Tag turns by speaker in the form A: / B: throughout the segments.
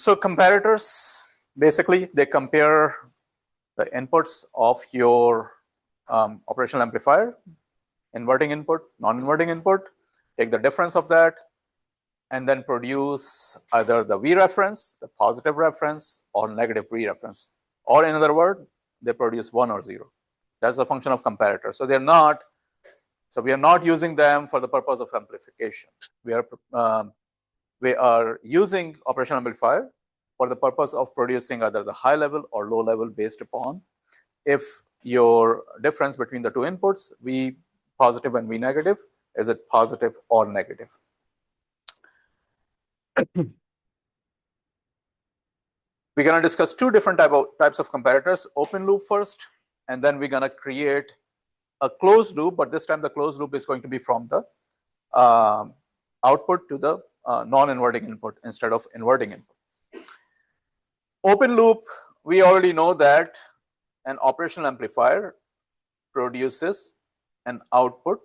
A: So comparators, basically, they compare the inputs of your operational amplifier, inverting input, non-inverting input, take the difference of that, and then produce either the V reference, the positive reference, or negative V reference. Or in other words, they produce 1 or 0. That's the function of comparator. So we are not using them for the purpose of amplification. We are using operational amplifier for the purpose of producing either the high level or low level based upon if your difference between the two inputs, V positive and V negative, is it positive or negative. We're going to discuss two different types of comparators, open loop first, and then we're going to create a closed loop, but this time the closed loop is going to be from the output to the non-inverting input instead of inverting input. Open loop, we already know that an operational amplifier produces an output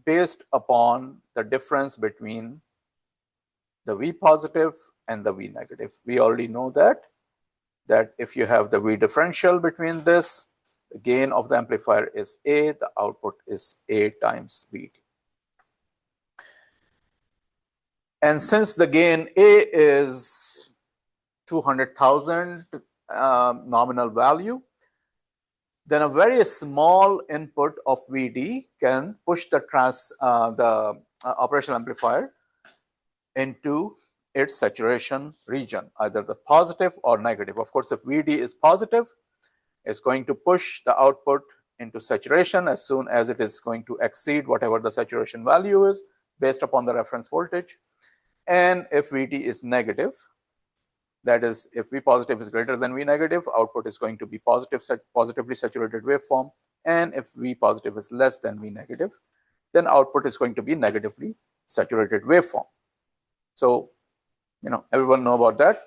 A: based upon the difference between the V positive and the V negative. We already know that if you have the V differential between this, the gain of the amplifier is A, the output is A times VD. And since the gain A is 200,000 nominal value, then a very small input of VD can push the operational amplifier into its saturation region, either the positive or negative. Of course, if VD is positive, it's going to push the output into saturation as soon as it is going to exceed whatever the saturation value is based upon the reference voltage. And if VD is negative, that is, if V positive is greater than V negative, output is going to be positively saturated waveform. And if V positive is less than V negative, then output is going to be negatively saturated waveform. So, everyone know about that.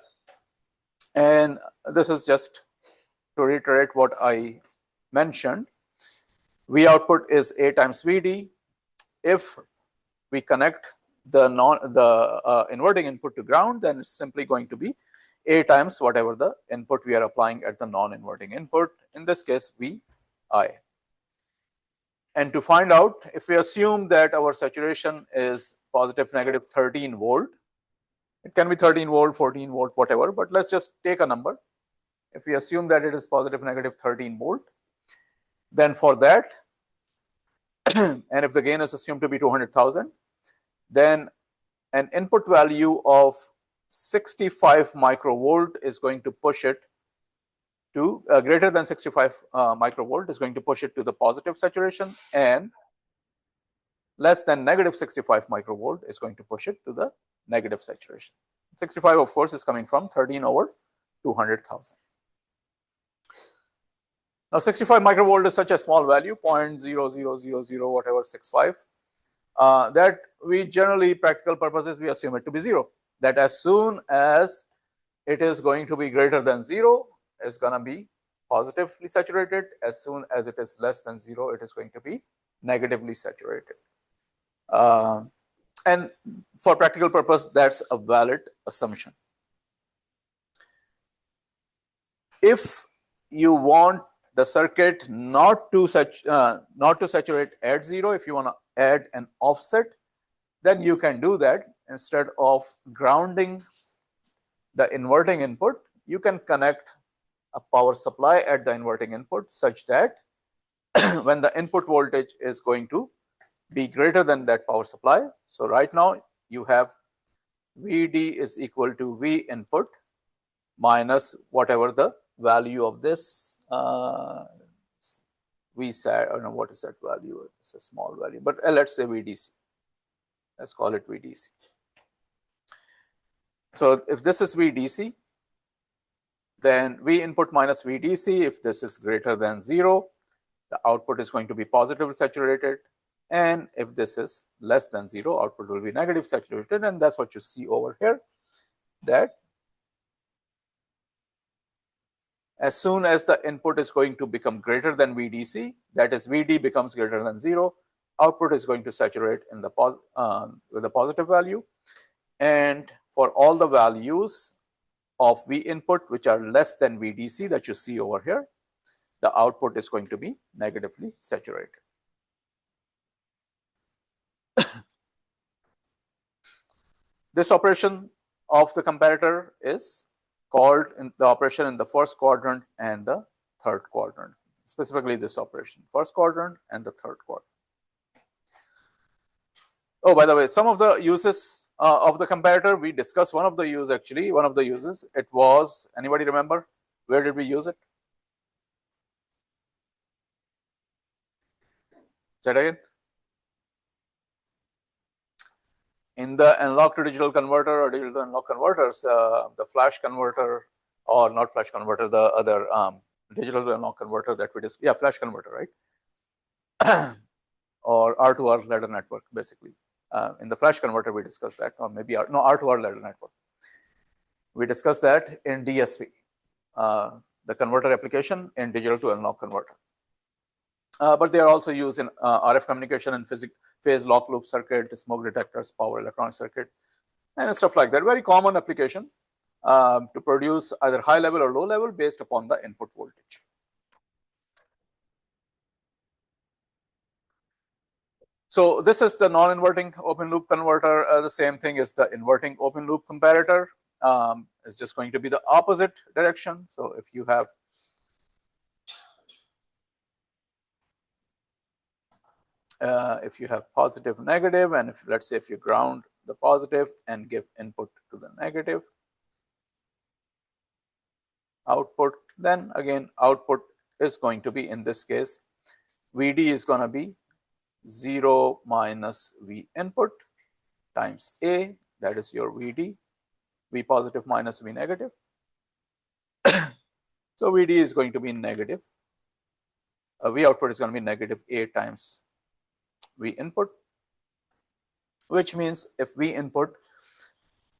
A: And this is just to reiterate what I mentioned. V output is A times VD. If we connect the inverting input to ground, then it's simply going to be A times whatever the input we are applying at the non-inverting input, in this case VI. And to find out, if we assume that our saturation is positive negative 13 volt, it can be 13 volt, 14 volt, whatever, but let's just take a number. If we assume that it is positive negative 13 volt, then for that, and if the gain is assumed to be 200,000, then an input value of 65 microvolt is going to push it to greater than 65 microvolt is going to push it to the positive saturation, and less than negative 65 microvolt is going to push it to the negative saturation. 65, of course, is coming from 13 over 200,000. Now, 65 microvolt is such a small value, 0.0000 whatever 65, that we generally, practical purposes, we assume it to be 0. That as soon as it is going to be greater than 0, it's going to be positively saturated. As soon as it is less than 0, it is going to be negatively saturated. And for practical purpose, that's a valid assumption. If you want the circuit not to saturate at 0, if you want to add an offset, then you can do that. Instead of grounding the inverting input, you can connect a power supply at the inverting input such that when the input voltage is going to be greater than that power supply. So right now you have VD is equal to V input minus whatever the value of this VSAT, I don't know what is that value, it's a small value, but let's say VDC. Let's call it VDC. So if this is VDC, then V input minus VDC, if this is greater than 0, the output is going to be positively saturated. And if this is less than 0, output will be negative saturated. And that's what you see over here, that as soon as the input is going to become greater than VDC, that is VD becomes greater than 0, output is going to saturate in the with a positive value. And for all the values of V input which are less than VDC that you see over here, the output is going to be negatively saturated. This operation of the comparator is called the operation in the first quadrant and the third quadrant. Specifically this operation, first quadrant and the third quadrant. Oh, by the way, some of the uses of the comparator, we discussed one of the uses actually. One of the uses, it was, anybody remember? Where did we use it? Say it again. In the analog to digital converter or digital to analog converters, the flash converter, or not flash converter, the other digital to analog converter that we discussed, yeah, flash converter, right? Or R2R ladder network, basically. In the flash converter, we discussed that, or maybe R2R ladder network. We discussed that in DSP, the converter application in digital to analog converter. But they are also used in RF communication and phase lock loop circuit, smoke detectors, power electronic circuit, and stuff like that. Very common application to produce either high level or low level based upon the input voltage. So this is the non-inverting open loop converter. The same thing is the inverting open loop comparator. It's just going to be the opposite direction. So if you have positive, negative, and if let's say if you ground the positive and give input to the negative output, then again output is going to be, in this case, VD is going to be 0 minus V input times A, that is your VD, V positive minus V negative. So VD is going to be negative. V output is going to be negative A times V input, which means if V input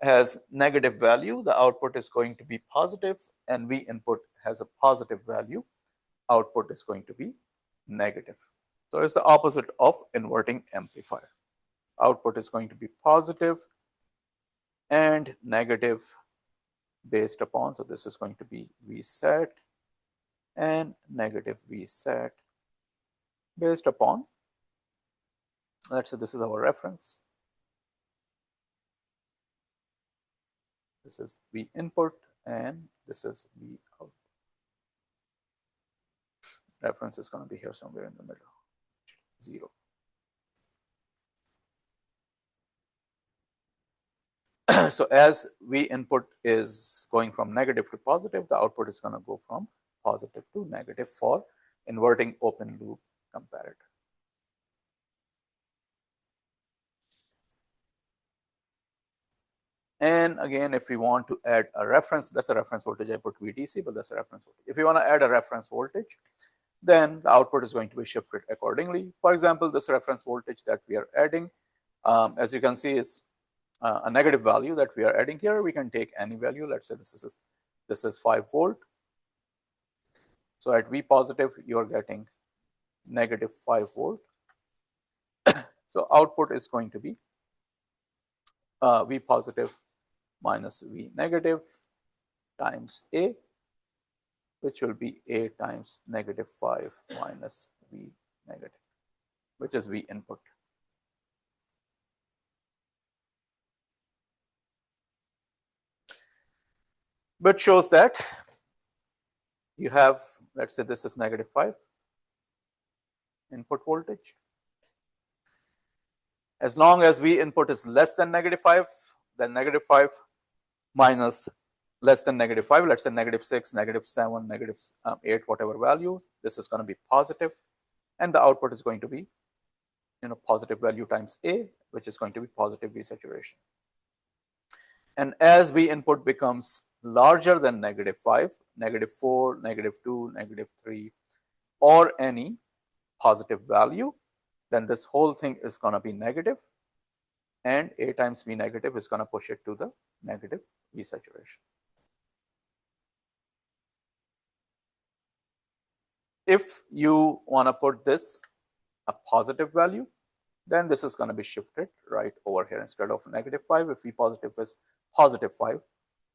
A: has negative value, the output is going to be positive, and V input has a positive value, output is going to be negative. So it's the opposite of inverting amplifier. Output is going to be positive and negative based upon, so this is going to be VSET and negative VSET based upon, let's say this is our reference. This is V input and this is V out. Reference is going to be here somewhere in the middle, 0. So as V input is going from negative to positive, the output is going to go from positive to negative for inverting open loop comparator. And again, if we want to add a reference, that's a reference voltage, I put VDC, but that's a reference voltage. If you want to add a reference voltage, then the output is going to be shifted accordingly. For example, this reference voltage that we are adding, as you can see, is a negative value that we are adding here. We can take any value. Let's say this is 5 volt. So at V positive, you are getting negative 5 volt. So output is going to be V positive minus V negative times A, which will be A times negative 5 minus V negative, which is V input. But shows that you have, let's say this is negative 5 input voltage. As long as V input is less than negative 5, then negative 5 minus less than negative 5, let's say negative 6, negative 7, negative 8, whatever value, this is going to be positive, and the output is going to be, positive value times A, which is going to be positive V saturation. And as V input becomes larger than negative 5, negative 4, negative 2, negative 3, or any positive value, then this whole thing is going to be negative, and A times V negative is going to push it to the negative V saturation. If you want to put this a positive value, then this is going to be shifted right over here. Instead of -5, if V positive is +5,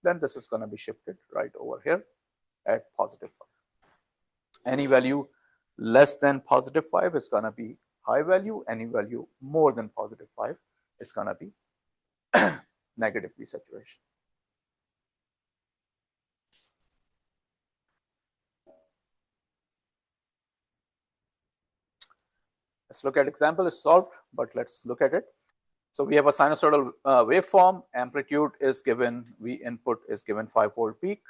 A: then this is going to be shifted right over here at +5. Any value less than +5 is going to be high value. Any value more than +5 is going to be negative V saturation. Let's look at example. It's solved, but let's look at it. So we have a sinusoidal waveform. Amplitude is given, V input is given 5-volt peak.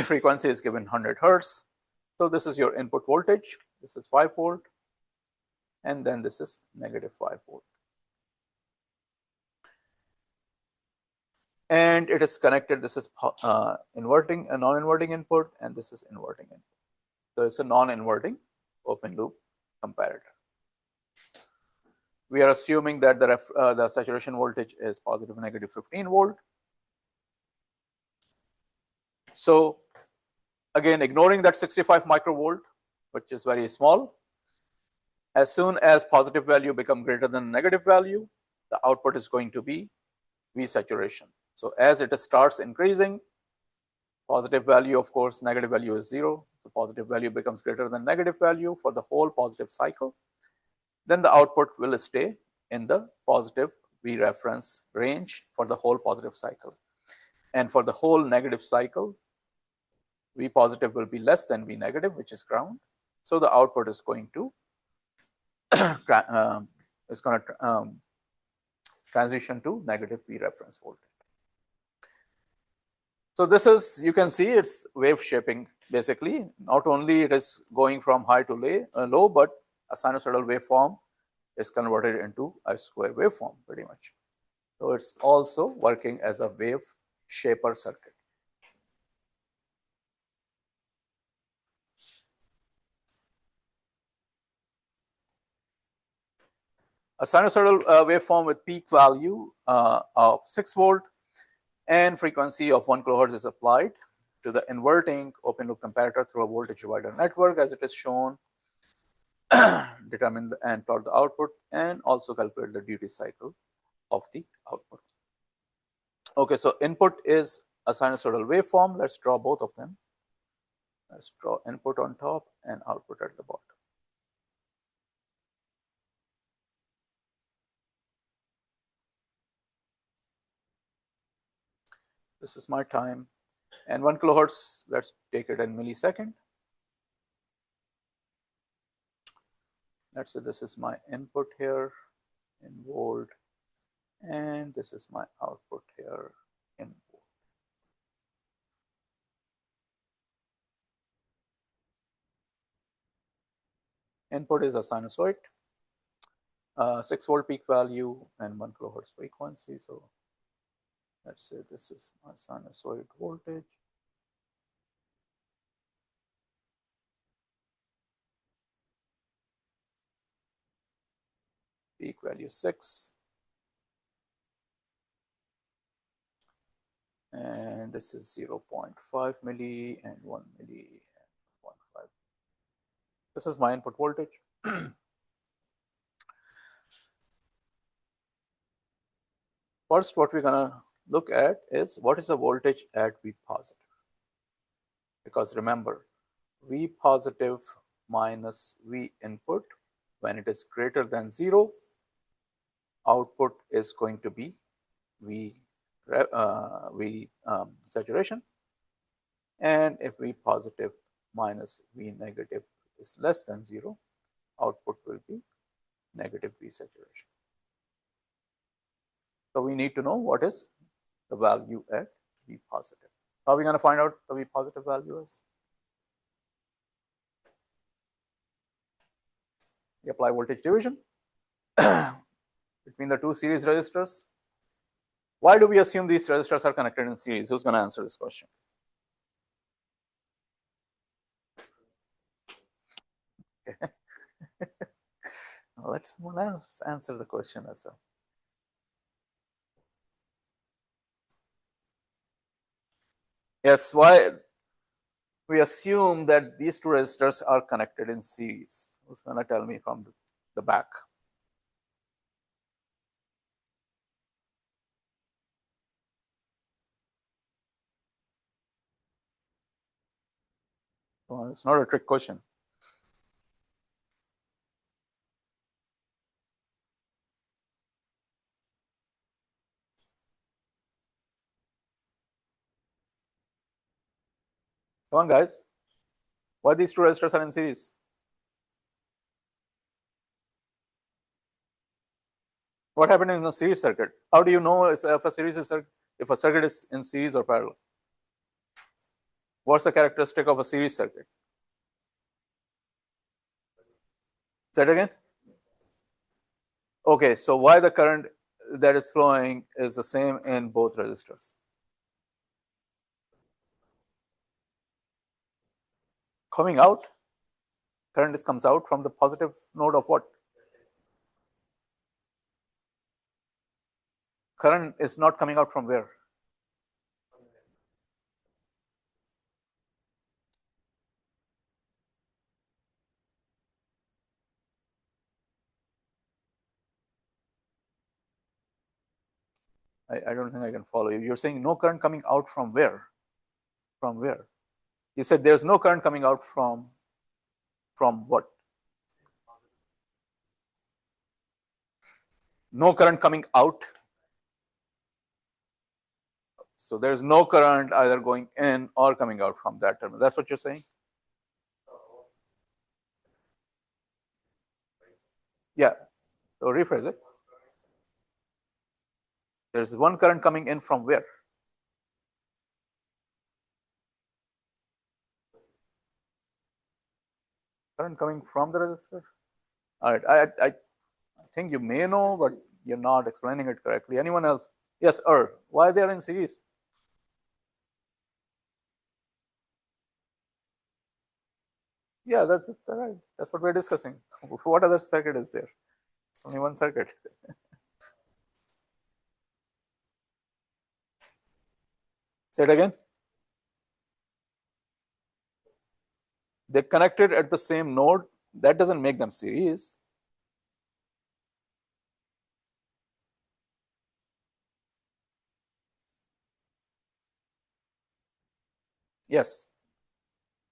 A: Frequency is given 100 hertz. So this is your input voltage. This is 5 volt. And then this is -5 volt. And it is connected. This is inverting, a non-inverting input, and this is inverting input. So it's a non-inverting open loop comparator. We are assuming that the saturation voltage is positive and negative 15 volt. So again, ignoring that 65 microvolt, which is very small, as soon as positive value become greater than negative value, the output is going to be V saturation. So as it starts increasing, positive value, of course, negative value is 0. So positive value becomes greater than negative value for the whole positive cycle. Then the output will stay in the positive V reference range for the whole positive cycle. And for the whole negative cycle, V positive will be less than V negative, which is ground. So the output is going to transition to negative V reference voltage. So this is, you can see it's wave shaping basically. Not only it is going from high to low, but a sinusoidal waveform is converted into a square waveform pretty much. So it's also working as a wave shaper circuit. A sinusoidal waveform with peak value of 6 volt and frequency of 1 kilohertz is applied to the inverting open loop comparator through a voltage divider network as it is shown. Determine and plot the output and also calculate the duty cycle of the output. Okay, so input is a sinusoidal waveform. Let's draw both of them. Let's draw input on top and output at the bottom. This is my time. And 1 kilohertz, let's take it in millisecond. Let's say this is my input here in volt, and this is my output here in volt. Input is a sinusoid, 6 volt peak value and 1 kilohertz frequency. So let's say this is my sinusoid voltage. Peak value 6. And this is 0.5 milli and 1 milli and 0.5. This is my input voltage. First, what we're going to look at is what is the voltage at V positive. Because remember, V positive minus V input, when it is greater than 0, output is going to be V saturation. And if V positive minus V negative is less than 0, output will be negative V saturation. So we need to know what is the value at V positive. How are we going to find out the V positive value is? We apply voltage division between the two series resistors. Why do we assume these resistors are connected in series? Who's going to answer this question? Okay. Let someone else answer the question as well. Yes, why we assume that these two resistors are connected in series. Who's going to tell me from the back? Well, it's not a trick question. Come on, guys. Why these two resistors are in series? What happened in the series circuit? How do you know if a circuit is in series or parallel? What's the characteristic of a series circuit? Say it again. Okay, so why the current that is flowing is the same in both resistors? Coming out, current comes out from the positive node of what? Current is not coming out from where? I don't think I can follow you. You're saying no current coming out from where? From where? You said there's no current coming out from what? No current coming out. So there's no current either going in or coming out from that terminal. That's what you're saying? Yeah. So rephrase it. There's one current coming in from where? Current coming from the resistor? All right. I think you may know, but you're not explaining it correctly. Anyone else? Yes, why they are in series? Yeah, that's right. That's what we're discussing. What other circuit is there? Only one circuit. Say it again. They're connected at the same node. That doesn't make them series. Yes.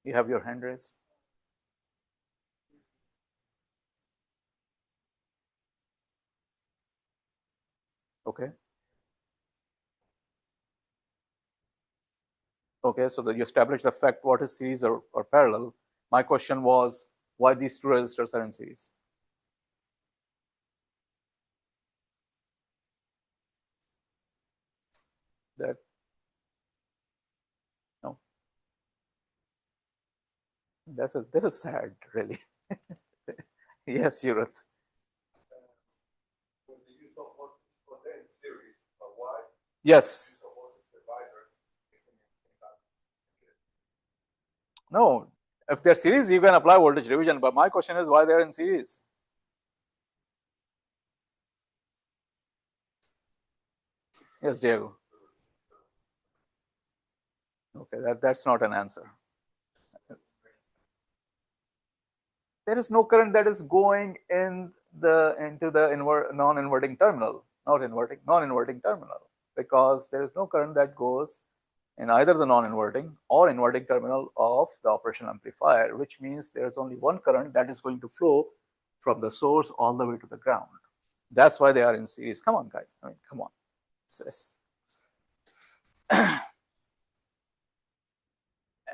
A: You have your hand raised. Okay. Okay, so that you establish the fact what is series or parallel. My question was why these two resistors are in series. That no. This is sad, really. Yes, Yurat. Yes. No. If they're series, you can apply voltage division. But my question is why they're in series. Yes, Diego. Okay, that's not an answer. There is no current that is going into the non-inverting terminal, non-inverting terminal, because there is no current that goes in either the non-inverting or inverting terminal of the operational amplifier, which means there is only one current that is going to flow from the source all the way to the ground. That's why they are in series. Come on, guys. I mean, come on.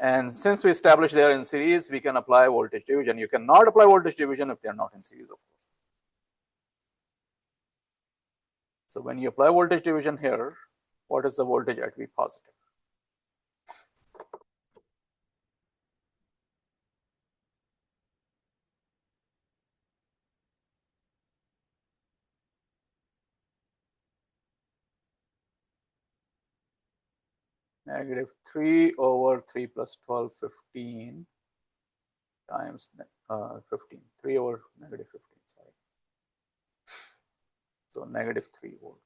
A: And since we established they are in series, we can apply voltage division. You cannot apply voltage division if they are not in series, of course. So when you apply voltage division here, what is the voltage at V positive? Negative 3 over 3 plus 12, 15 times 15. 3 over negative 15, sorry. So negative 3 volt.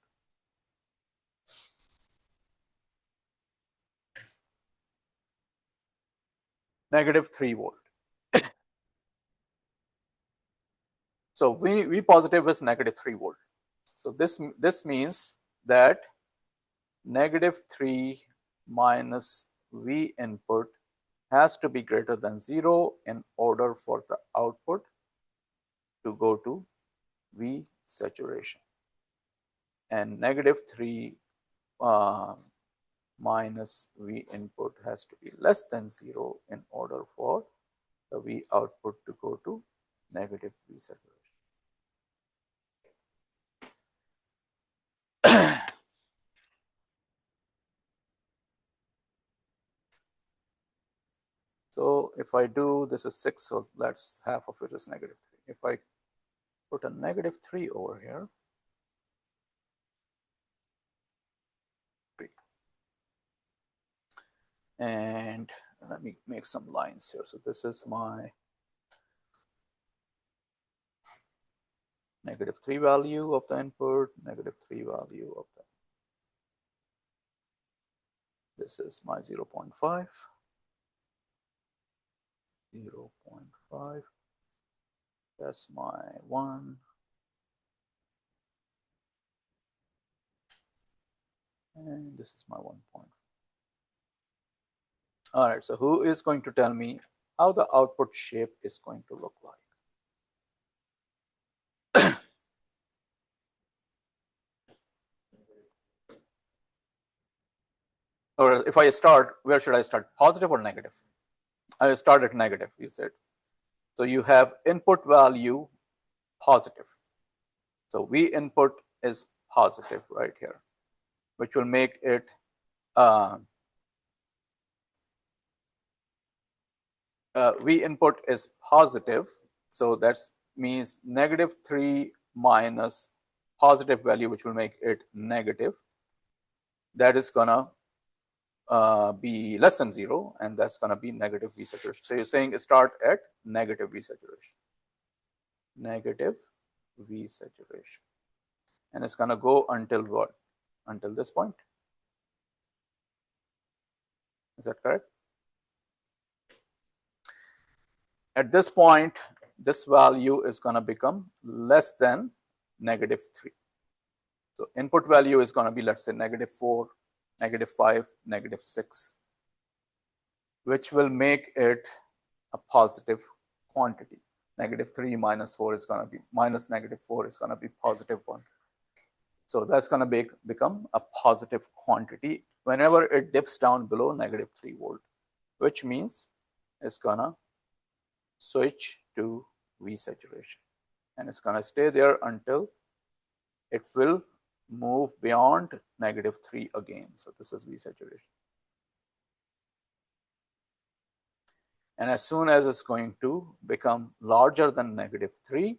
A: Negative 3 volt. So V positive is -3 volt. So this means that -3 minus V input has to be greater than 0 in order for the output to go to V saturation. And -3 minus V input has to be less than 0 in order for the V output to go to negative V saturation. So if I do, this is 6, so that's half of it is -3. If I put a -3 over here, and let me make some lines here. So this is my -3 value of the input, -3 value of the. This is my 0.5. 0.5. That's my 1. And this is my 1 point. All right, so who is going to tell me how the output shape is going to look like? Or if I start, where should I start? Positive or negative? I start at negative, you said. So you have input value positive. So V input is positive right here, which will make it V input is positive. So that means -3 minus positive value, which will make it negative. That is gonna be less than 0, and that's going to be negative V saturation. So you're saying start at negative V saturation. Negative V saturation. And it's going to go until what? Until this point. Is that correct? At this point, this value is going to become less than -3. So input value is going to be, let's say, -4, -5, -6, which will make it a positive quantity. -3 minus 4 is going to be minus -4 is going to be +1. So that's going to become a positive quantity whenever it dips down below -3 volt, which means it's going to switch to V saturation. And it's going to stay there until it will move beyond -3 again. So this is V saturation. And as soon as it's going to become larger than -3,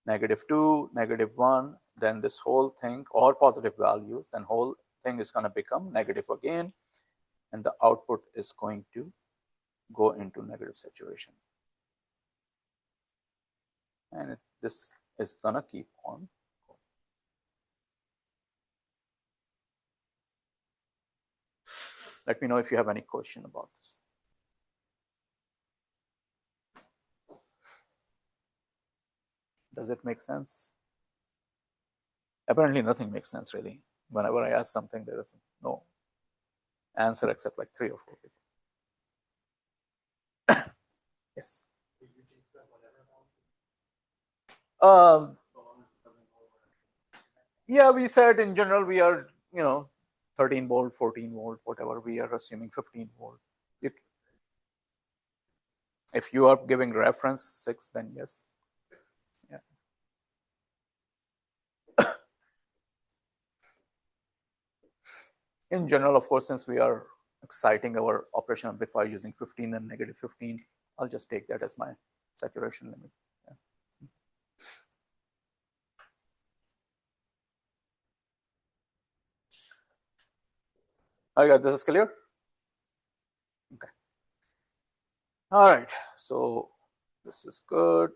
A: -2, -1, then this whole thing, or positive values, then whole thing is going to become negative again, and the output is going to go into negative saturation. And this is going to keep on. Let me know if you have any question about this. Does it make sense? Apparently nothing makes sense really. Whenever I ask something, there is no answer except like 3 or 4 people. Yes. Yeah, we said in general we are, 13 volt, 14 volt, whatever. We are assuming 15 volt. If you are giving reference 6, then yes. Yeah. In general, of course, since we are exciting our operation amplifier using 15 and -15, I'll just take that as my saturation limit. Yeah. All right, this is clear? Okay. All right, so this is good.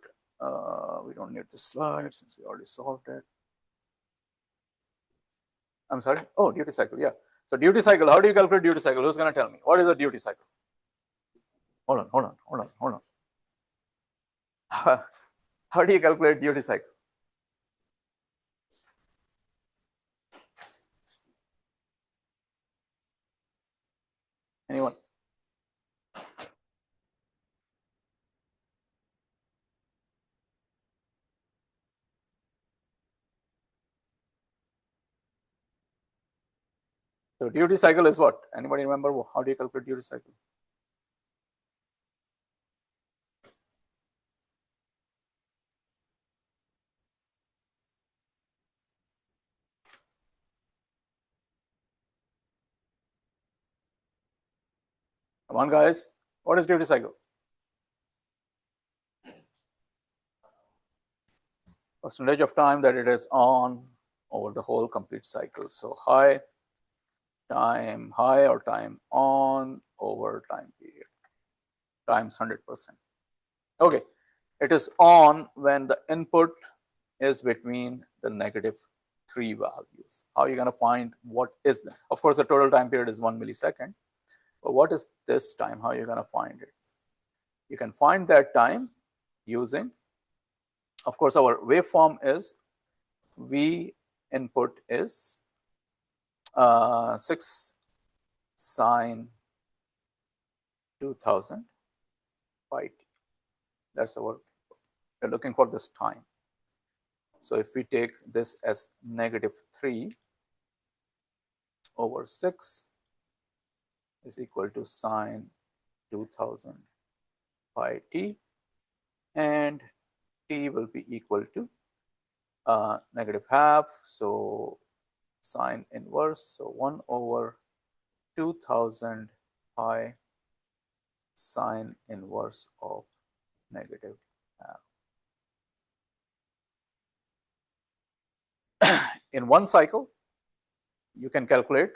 A: We don't need this slide since we already solved it. I'm sorry? Oh, duty cycle, yeah. So duty cycle, how do you calculate duty cycle? Who's going to tell me? What is a duty cycle? Hold on. How do you calculate duty cycle? Anyone? So duty cycle is what? Anybody remember how do you calculate duty cycle? Come on, guys. What is duty cycle? Percentage of time that it is on over the whole complete cycle. So high or time on over time period times 100%. Okay, it is on when the input is between the -3 values. How are you going to find what is that? Of course, the total time period is 1 millisecond. But what is this time? How are you going to find it? You can find that time using, of course, our waveform is V input is 6 sine 2000 pi t. That's our, we're looking for this time. So if we take this as -3 over 6 is equal to sine 2000 pi t, and t will be equal to -half, so sine inverse, so 1 over 2000 pi sine inverse of -half. In one cycle, you can calculate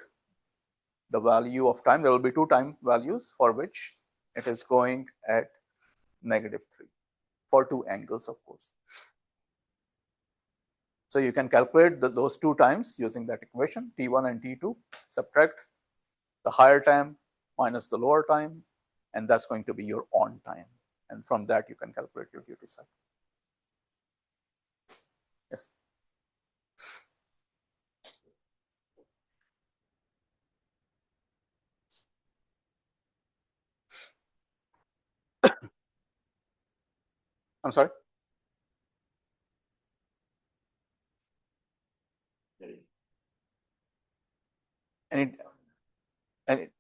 A: the value of time. There will be two time values for which it is going at -3 for two angles, of course. So you can calculate those two times using that equation, T1 and T2, subtract the higher time minus the lower time, and that's going to be your on time. And from that, you can calculate your duty cycle. Yes. I'm sorry?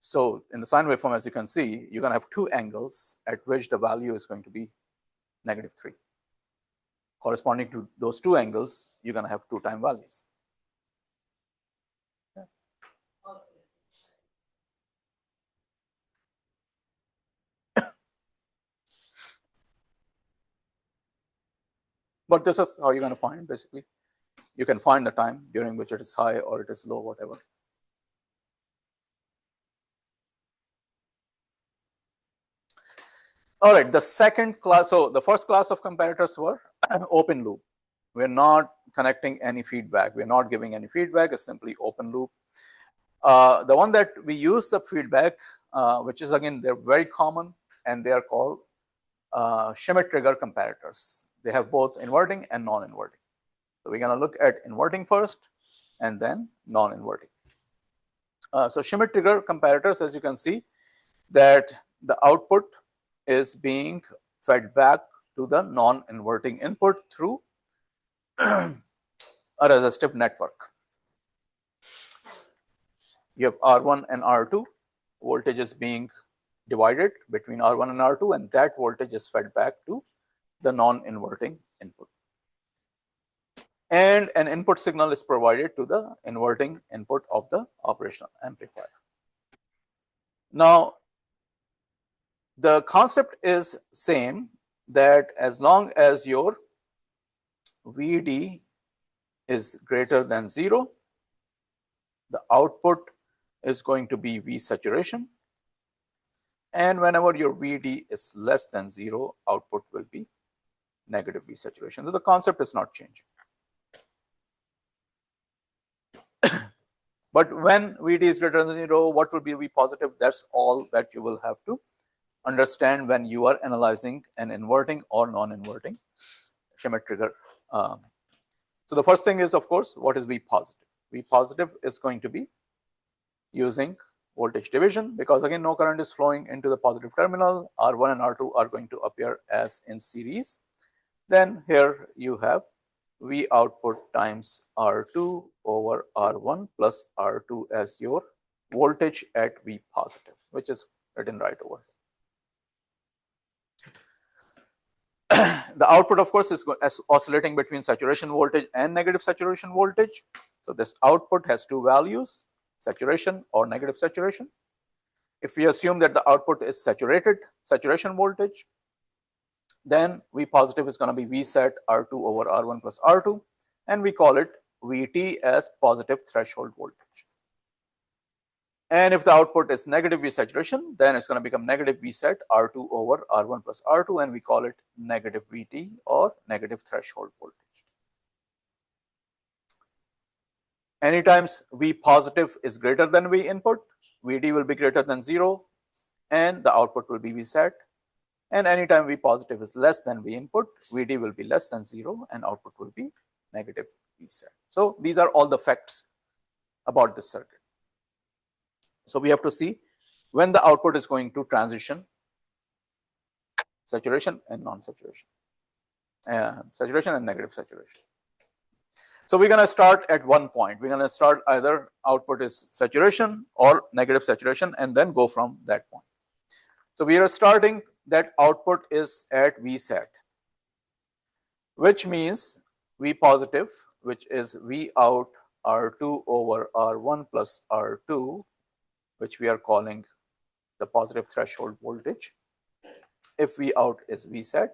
A: So in the sine waveform, as you can see, you're going to have two angles at which the value is going to be -3. Corresponding to those two angles, you're going to have two time values. Yeah. But this is how you're going to find, basically. You can find the time during which it is high or it is low, whatever. All right, the second class, so the first class of comparators were open loop. We're not connecting any feedback. We're not giving any feedback, it's simply open loop. The one that we use the feedback, which is again, they're very common, and they are called Schmitt Trigger comparators. They have both inverting and non-inverting. So we're going to look at inverting first and then non-inverting. So Schmitt Trigger comparators, as you can see, that the output is being fed back to the non-inverting input through a resistive network. You have R1 and R2, voltage is being divided between R1 and R2, and that voltage is fed back to the non-inverting input. And an input signal is provided to the inverting input of the operational amplifier. Now, the concept is same, that as long as your VD is greater than 0, the output is going to be V saturation. And whenever your VD is less than 0, output will be negative V saturation. So the concept is not changing. But when VD is greater than 0, what will be V positive? That's all that you will have to understand when you are analyzing an inverting or non-inverting Schmitt Trigger. So the first thing is, of course, what is V positive? V positive is going to be using voltage division, because again no current is flowing into the positive terminal. R1 and R2 are going to appear as in series. Then here you have V output times R2 over R1 plus R2 as your voltage at V positive, which is written right over here. The output, of course, is oscillating between saturation voltage and negative saturation voltage. So this output has two values, saturation or negative saturation. If we assume that the output is saturation voltage, then V positive is going to be VSET R2 over R1 plus R2, and we call it VT as positive threshold voltage. And if the output is negative V saturation, then it's going to become negative VSET R2 over R1 plus R2, and we call it negative VT or negative threshold voltage. Anytime V positive is greater than V input, VD will be greater than 0 and the output will be VSET. And anytime V positive is less than V input, VD will be less than 0 and output will be negative VSET. So these are all the facts about this circuit. So we have to see when the output is going to transition saturation and non-saturation, saturation and negative saturation. So we're going to start at one point. We're going to start either output is saturation or negative saturation and then go from that point. So we are starting that output is at VSET, which means V positive, which is V out R2 over R1 plus R2, which we are calling the positive threshold voltage. If V out is VSET,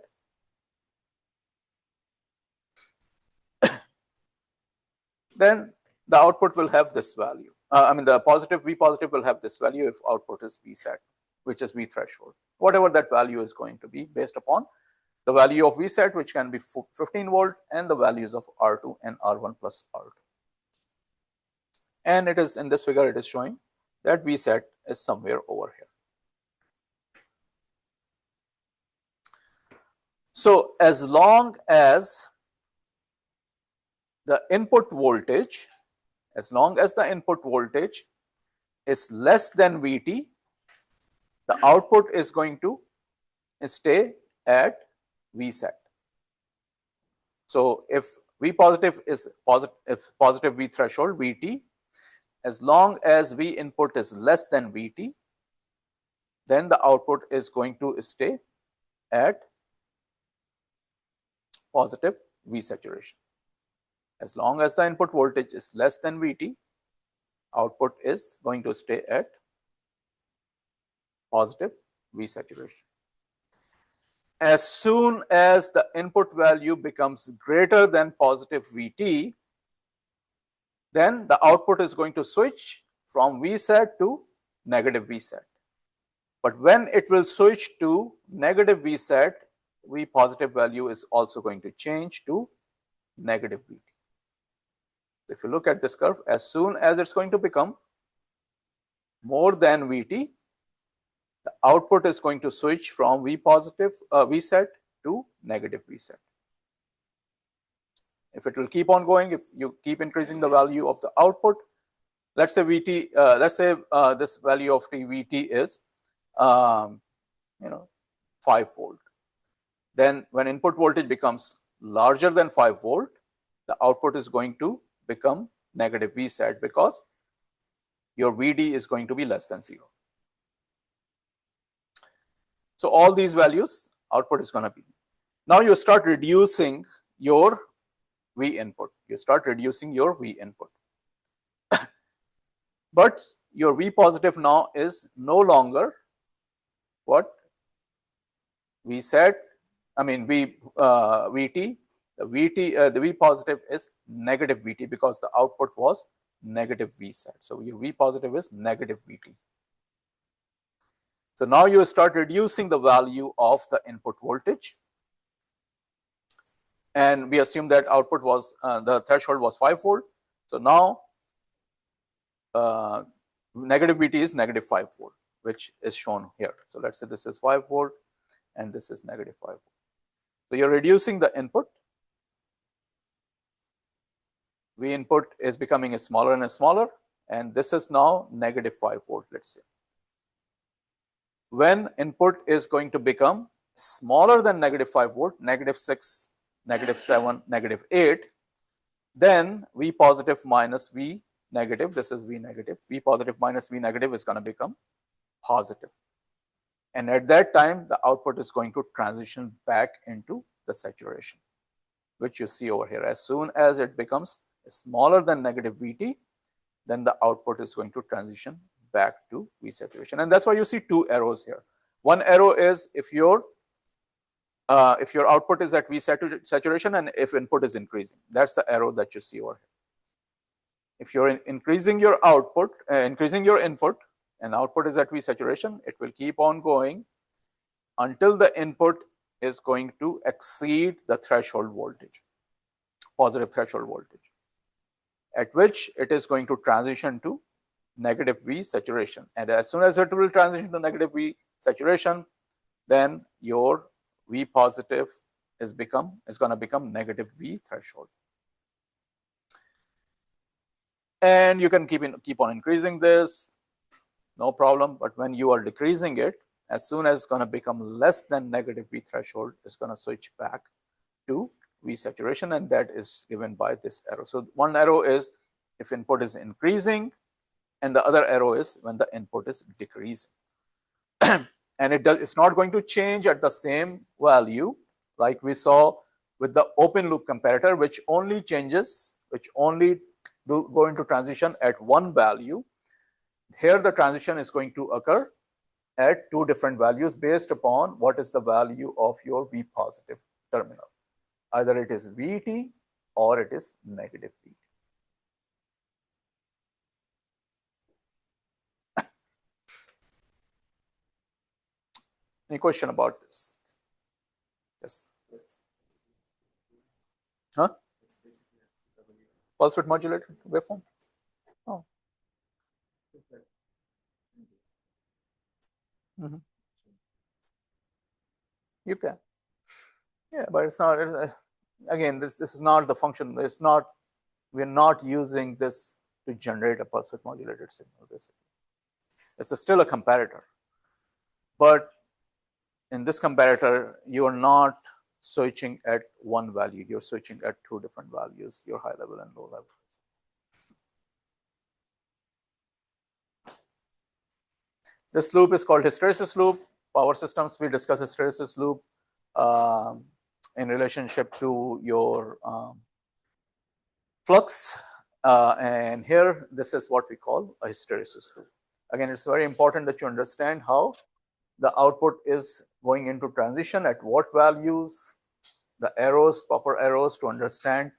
A: then the output will have this value. The V positive will have this value if output is VSET, which is V threshold. Whatever that value is going to be based upon the value of VSET, which can be 15 volt, and the values of R2 and R1 plus R2. And it is in this figure, it is showing that VSET is somewhere over here. So as long as the input voltage, is less than VT, the output is going to stay at VSET. So if V positive is positive V threshold, VT, as long as V input is less than VT, then the output is going to stay at positive V saturation. As long as the input voltage is less than VT, output is going to stay at positive V saturation. As soon as the input value becomes greater than positive VT, then the output is going to switch from VSET to negative VSET. But when it will switch to negative VSET, V positive value is also going to change to negative VT. If you look at this curve, as soon as it's going to become more than VT, the output is going to switch from V positive VSET to negative VSET. If it will keep on going, if you keep increasing the value of the output, let's say VT, this value of VT is 5 volt. Then when input voltage becomes larger than 5 volt, the output is going to become negative VSET because your VD is going to be less than 0. So all these values, output is going to be. Now you start reducing your V input. But your V positive now is no longer what? VSET, VT. The V positive is negative VT because the output was negative VSET. So your V positive is negative VT. So now you start reducing the value of the input voltage. And we assume that output was, the threshold was 5 volt. So now negative VT is negative 5 volt, which is shown here. So let's say this is 5 volt and this is negative 5 volt. So you're reducing the input V input is becoming smaller and smaller, and this is now negative 5 volt, let's say. When input is going to become smaller than negative 5 volt, negative 6, negative 7, negative 8, then V positive minus V negative, this is V negative, V positive minus V negative is going to become positive. And at that time, the output is going to transition back into the saturation, which you see over here. As soon as it becomes smaller than negative VT, then the output is going to transition back to V saturation. And that's why you see two arrows here. One arrow is if your output is at V saturation and if input is increasing. That's the arrow that you see over here. If you're increasing your output, increasing your input, and output is at V saturation, it will keep on going until the input is going to exceed the threshold voltage, positive threshold voltage, at which it is going to transition to negative V saturation. And as soon as it will transition to negative V saturation, then your V positive is going to become negative V threshold. And you can keep on increasing this, no problem. But when you are decreasing it, as soon as it's going to become less than negative V threshold, it's going to switch back to V saturation, and that is given by this arrow. So one arrow is if input is increasing, and the other arrow is when the input is decreasing. And it's not going to change at the same value like we saw with the open loop comparator, which only changes, which only go into transition at one value. Here the transition is going to occur at two different values based upon what is the value of your V positive terminal. Either it is VT or it is negative VT. Any question about this? Yes. Huh? Pulse width modulated waveform? Oh. Mm-hmm. You can. Yeah, but it's not, again, this is not the function. It's not, we're not using this to generate a pulse width modulated signal, basically. It's still a comparator. But in this comparator, you are not switching at one value. You're switching at two different values, your high level and low level. This loop is called hysteresis loop. Power systems, we discuss hysteresis loop in relationship to your flux. And here, this is what we call a hysteresis loop. Again, it's very important that you understand how the output is going into transition, at what values, the arrows, proper arrows to understand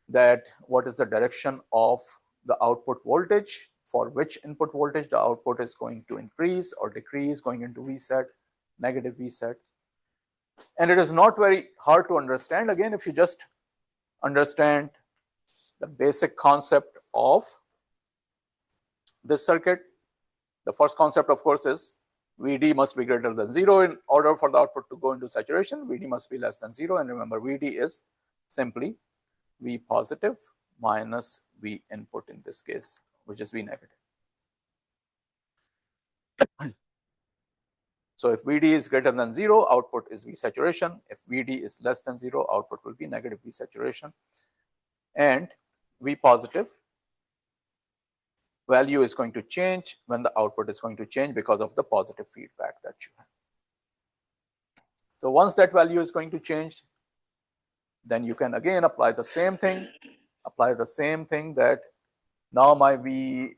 A: that what is the direction of the output voltage, for which input voltage the output is going to increase or decrease, going into VSET, negative VSET. And it is not very hard to understand, again, if you just understand the basic concept of this circuit. The first concept, of course, is VD must be greater than 0 in order for the output to go into saturation. VD must be less than 0. And remember, VD is simply V positive minus V input in this case, which is V negative. So if VD is greater than 0, output is V saturation. If VD is less than 0, output will be negative V saturation. And V positive value is going to change when the output is going to change because of the positive feedback that you have. So once that value is going to change, then you can again apply the same thing, that now my V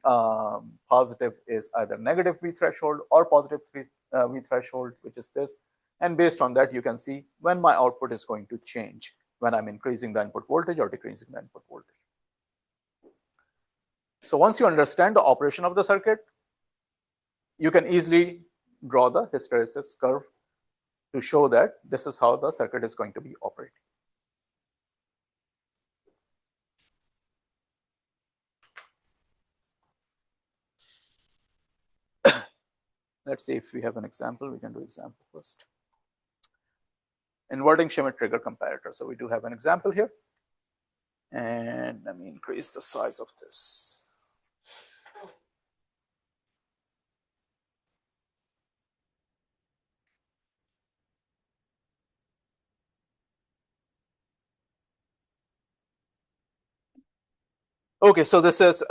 A: positive is either negative V threshold or positive V threshold, which is this. And based on that, you can see when my output is going to change, when I'm increasing the input voltage or decreasing the input voltage. So once you understand the operation of the circuit, you can easily draw the hysteresis curve to show that this is how the circuit is going to be operating. Let's see if we have an example. We can do example first. Inverting Schmitt Trigger comparator. So we do have an example here. And let me increase the size of this. Okay, so this is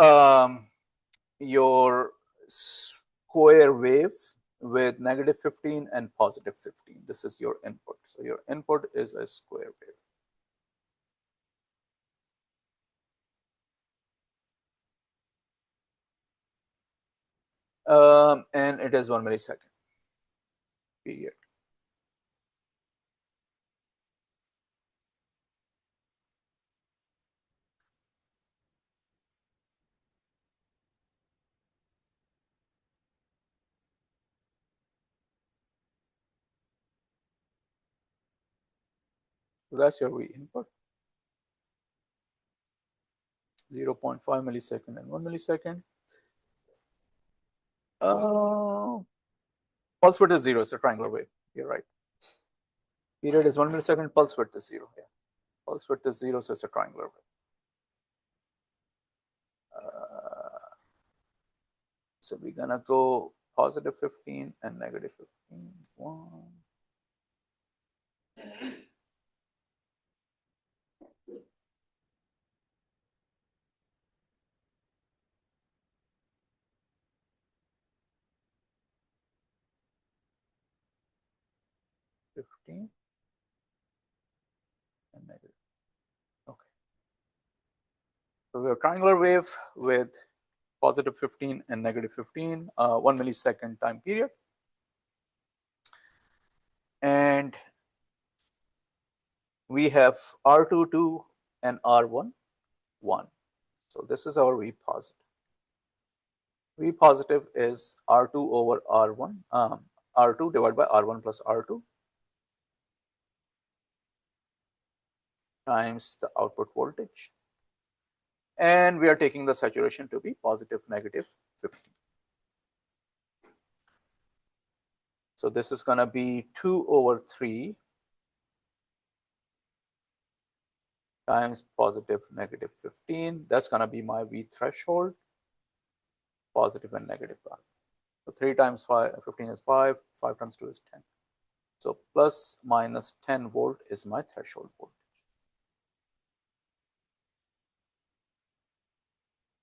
A: your square wave with -15 and +15. This is your input. So your input is a square wave. And it is 1 millisecond period. So that's your V input. 0.5 millisecond and 1 millisecond. Pulse width is 0. It's a triangular wave. You're right. Period is 1 millisecond. Pulse width is 0. Yeah. Pulse width is 0, so it's a triangular wave. So we're gonna go +15 and -15. 1. -15 and negative. Okay. So we have triangular wave with +15 and -15, 1 millisecond time period. And we have R22 and R1, 1. So this is our V positive. V positive is R2 over R1, R2 divided by R1 plus R2 times the output voltage. And we are taking the saturation to be positive -15. So this is going to be 2 over 3 times positive -15. That's going to be my V threshold, positive and negative value. So 3 times 15 is 5, 5 times 2 is 10. So plus minus 10 volt is my threshold voltage.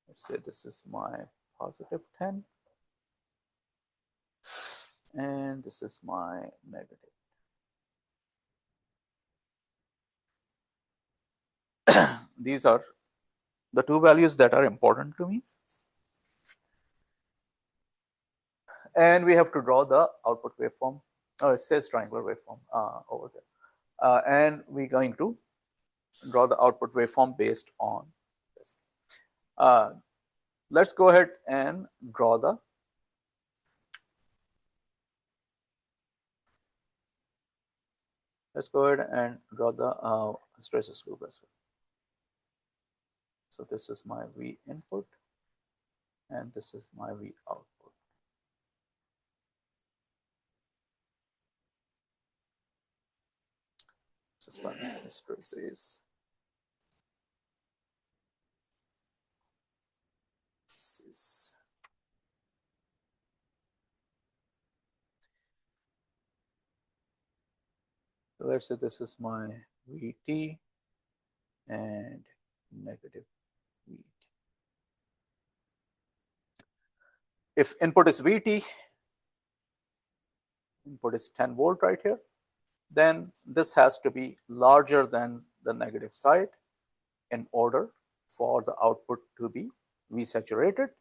A: Let's say this is my positive 10. And this is my negative. These are the two values that are important to me. And we have to draw the output waveform. Oh, it says triangular waveform over there. And we're going to draw the output waveform based on this. Let's go ahead and draw the hysteresis loop as well. So this is my V input and this is my V output. This is my hysteresis. So let's say this is my VT and negative VT. If input is VT, input is 10 volt right here, then this has to be larger than the negative side in order for the output to be V saturated.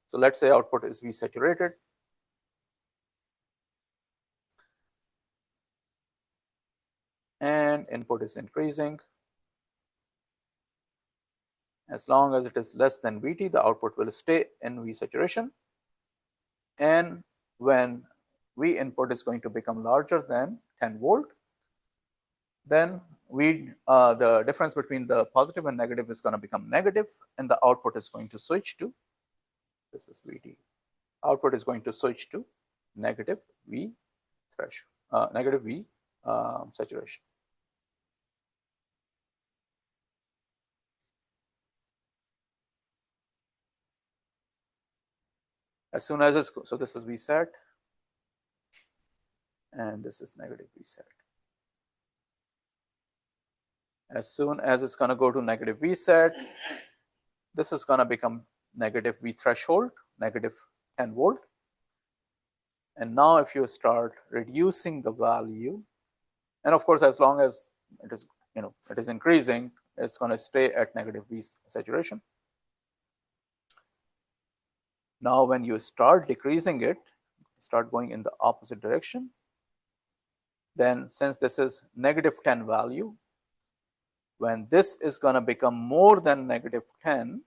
A: So let's say output is V saturated. And input is increasing. As long as it is less than VT, the output will stay in V saturation. And when V input is going to become larger than 10 volt, then the difference between the positive and negative is going to become negative, and the output is going to switch to, this is VT, output is going to switch to negative V threshold, negative V saturation. As soon as it's, so this is VSAT, and this is negative VSAT. As soon as it's going to go to negative VSAT, this is going to become negative V threshold, negative 10 volt. And now if you start reducing the value, and of course, as long as it is, it is increasing, it's going to stay at negative V saturation. Now, when you start decreasing it, start going in the opposite direction, then since this is negative 10 value, when this is going to become more than negative 10,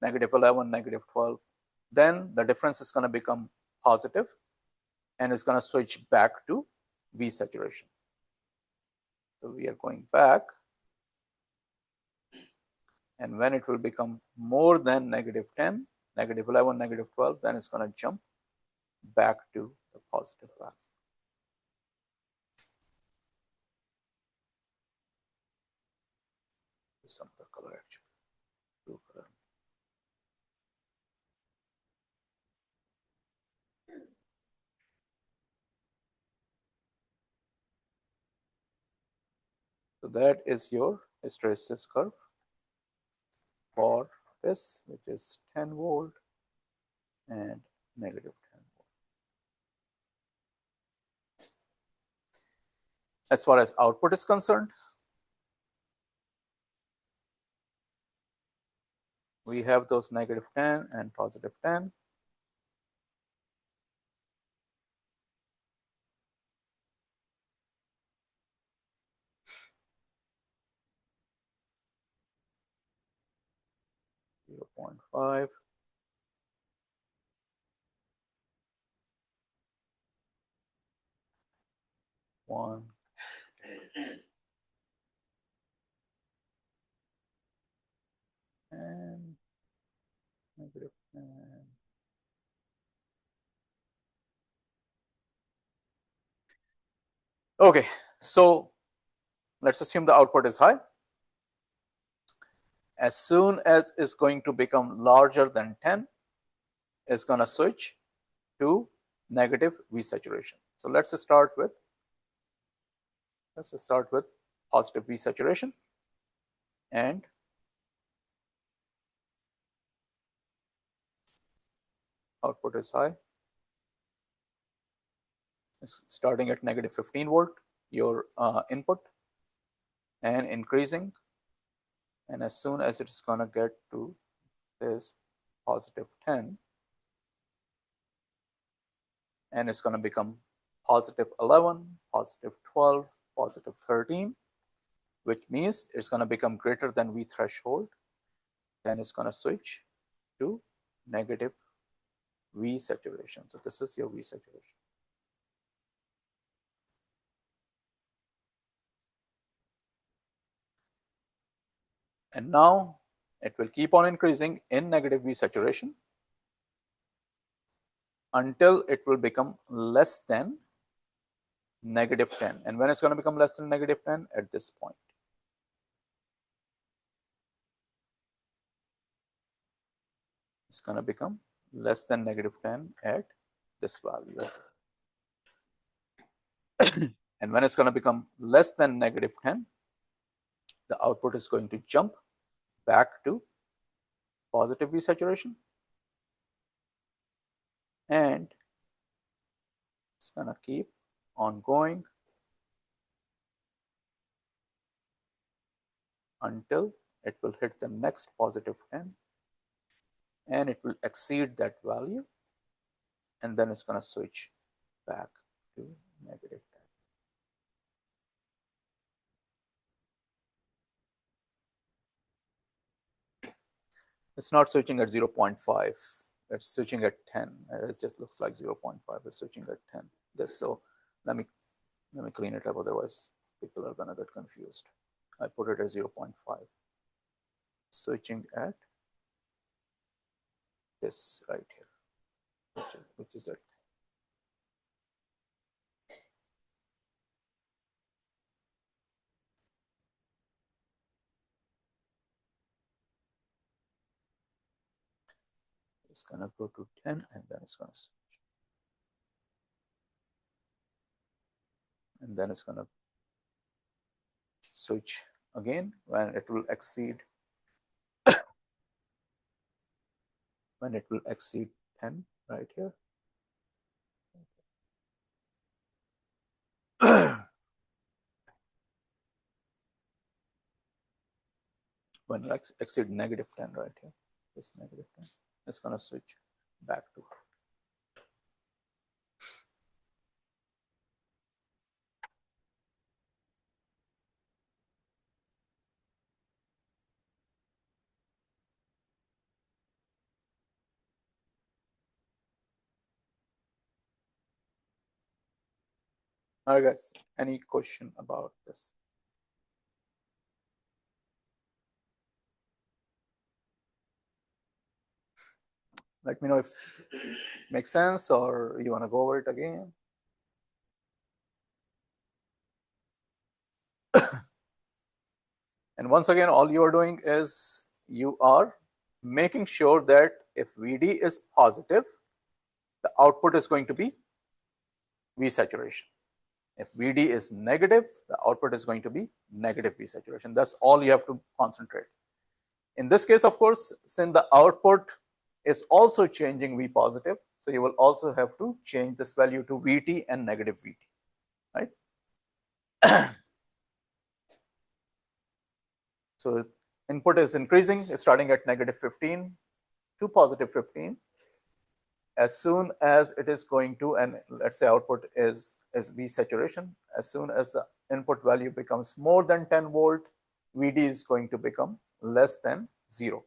A: negative 11, negative 12, then the difference is going to become positive and it's going to switch back to V saturation. So we are going back, and when it will become more than negative 10, negative 11, negative 12, then it's going to jump back to the positive value. Some other color actually, blue color. So that is your hysteresis curve for this, which is 10 volt and negative 10 volt. As far as output is concerned, we have those negative 10 and positive 10. .5, 1, and negative 10. Okay, so let's assume the output is high. As soon as it's going to become larger than 10, it's going to switch to negative V saturation. So let's start with positive V saturation, and output is high. It's starting at negative 15 volt, your input, and increasing. And as soon as it is going to get to this positive 10, and it's going to become positive 11, positive 12, positive 13, which means it's going to become greater than V threshold, then it's going to switch to negative V saturation. So this is your V saturation. And now it will keep on increasing in negative V saturation until it will become less than negative 10. And when it's going to become less than negative 10? At this point. It's going to become less than negative 10 at this value. And when it's going to become less than negative 10, the output is going to jump back to positive V saturation, and it's going to keep on going until it will hit the next positive 10, and it will exceed that value, and then it's going to switch back to negative 10. It's not switching at 0.5. It's switching at 10. It just looks like 0.5. It's switching at 10. So let me clean it up. Otherwise, people are gonna get confused. I put it as 0.5. Switching at this right here, which is at. It's going to go to 10 and then it's going to switch. And then it's going to switch again when it will exceed 10 right here. When it exceed negative 10 right here, this negative 10, it's going to switch back to. All right, guys, any question about this? Let me know if it makes sense or you want to go over it again. And once again, all you are doing is you are making sure that if VD is positive, the output is going to be V saturation. If VD is negative, the output is going to be negative V saturation. That's all you have to concentrate. In this case, of course, since the output is also changing V positive, so you will also have to change this value to VT and negative VT, right? So input is increasing, starting at negative 15 to positive 15. As soon as it is going to, and let's say output is V saturation, as soon as the input value becomes more than 10 volt, VD is going to become less than 0.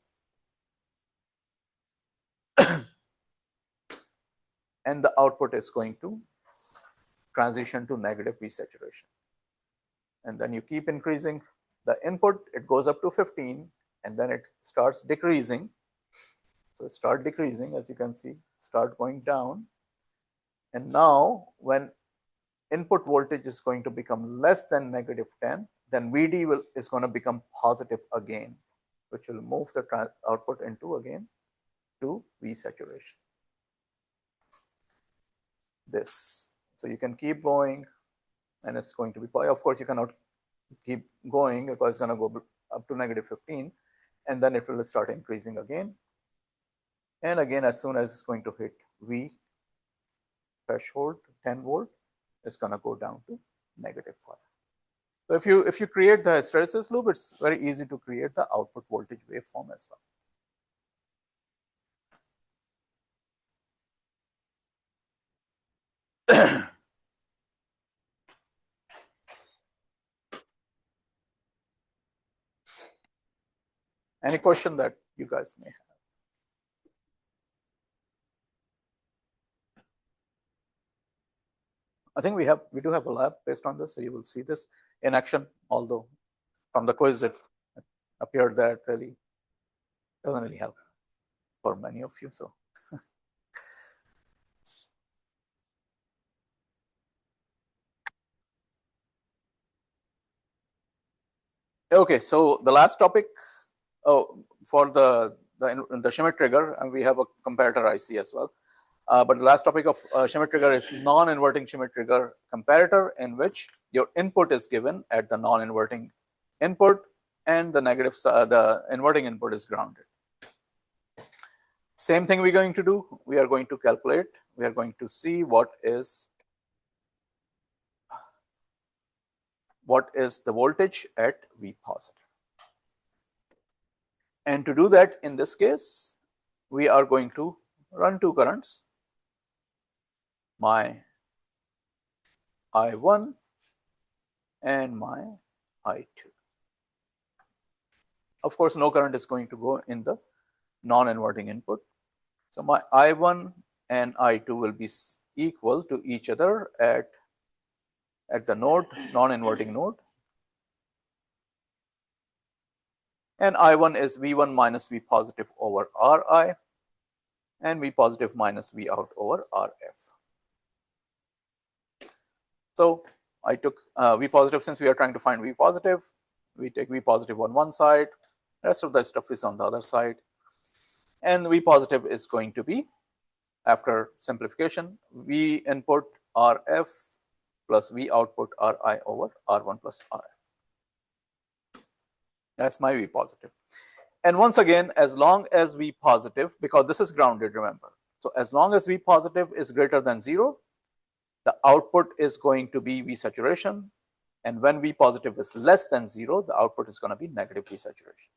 A: And the output is going to transition to negative V saturation. And then you keep increasing the input, it goes up to 15, and then it starts decreasing. So start decreasing, as you can see, start going down. And now when input voltage is going to become less than negative 10, then VD is going to become positive again, which will move the output into again to V saturation. This. So you can keep going and it's going to be, of course, you cannot keep going because it's going to go up to negative 15 and then it will start increasing again. And again, as soon as it's going to hit V threshold, 10 volt, it's going to go down to negative 5. So if you create the hysteresis loop, it's very easy to create the output voltage waveform as well. Any question that you guys may have? I think we do have a lab based on this, so you will see this in action, although from the quiz it appeared that really doesn't really help for many of you. So okay, so the last topic for the Schmitt trigger, and we have a comparator IC as well. But the last topic of Schmitt trigger is non-inverting Schmitt trigger comparator, in which your input is given at the non-inverting input and the negative the inverting input is grounded. Same thing we're going to do. We are going to calculate. We are going to see what is the voltage at V positive. And to do that, in this case, we are going to run two currents, my I1 and my I2. Of course, no current is going to go in the non-inverting input. So my I1 and I2 will be equal to each other at the node, non-inverting node. And I1 is V1 minus V positive over Ri, and V positive minus V out over Rf. So I took V positive, since we are trying to find V positive, we take V positive on one side, rest of the stuff is on the other side. and V positive is going to be, after simplification, V input RF plus V output RI over R1 plus RF. That's my V positive. And once again, as long as V positive, because this is grounded, remember. So as long as V positive is greater than 0, the output is going to be V saturation. And when V positive is less than 0, the output is going to be negative V saturation.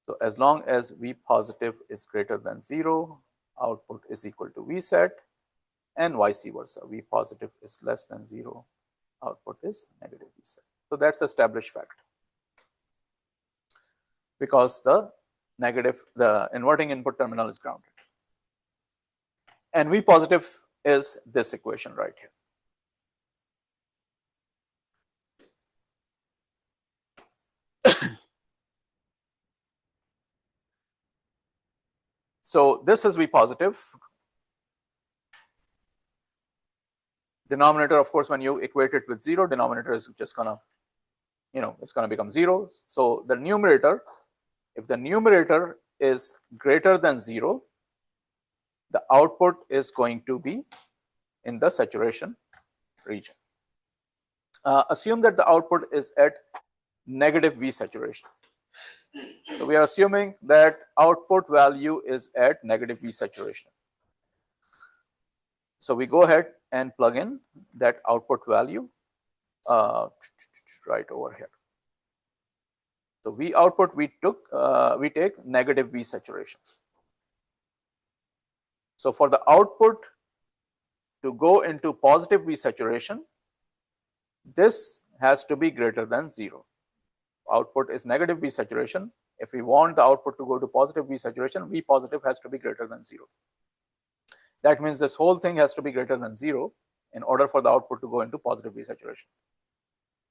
A: So as long as V positive is greater than 0, output is equal to VSET, and vice versa. V positive is less than 0, output is negative VSET. So that's established fact. Because the inverting input terminal is grounded. And V positive is this equation right here. So this is V positive. Denominator, of course, when you equate it with 0, denominator is just gonna, it's gonna become 0. So the numerator, if the numerator is greater than 0, the output is going to be in the saturation region. Assume that the output is at negative V saturation. So we are assuming that output value is at negative V saturation. So we go ahead and plug in that output value right over here. So V output we take negative V saturation. So for the output to go into positive V saturation, this has to be greater than 0. Output is negative V saturation. If we want the output to go to positive V saturation, V positive has to be greater than 0. That means this whole thing has to be greater than 0 in order for the output to go into positive V saturation,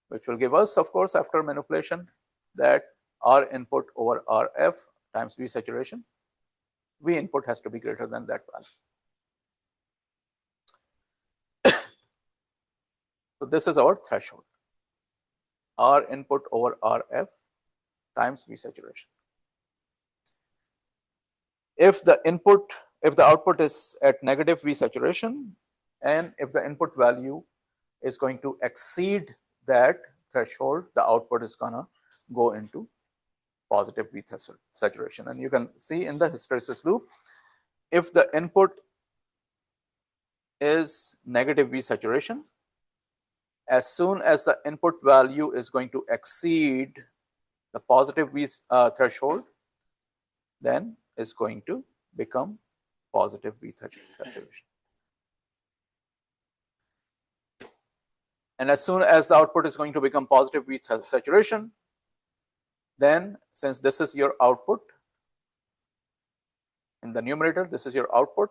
A: which will give us, of course, after manipulation, that R input over RF times V saturation, V input has to be greater than that value. So this is our threshold. R input over RF times V saturation. If the output is at negative V saturation, and if the input value is going to exceed that threshold, the output is gonna go into positive V saturation. And you can see in the hysteresis loop, if the input is negative V saturation, as soon as the input value is going to exceed the positive V threshold, then is going to become positive V saturation. And as soon as the output is going to become positive V saturation, then since this is your output in the numerator, this is your output,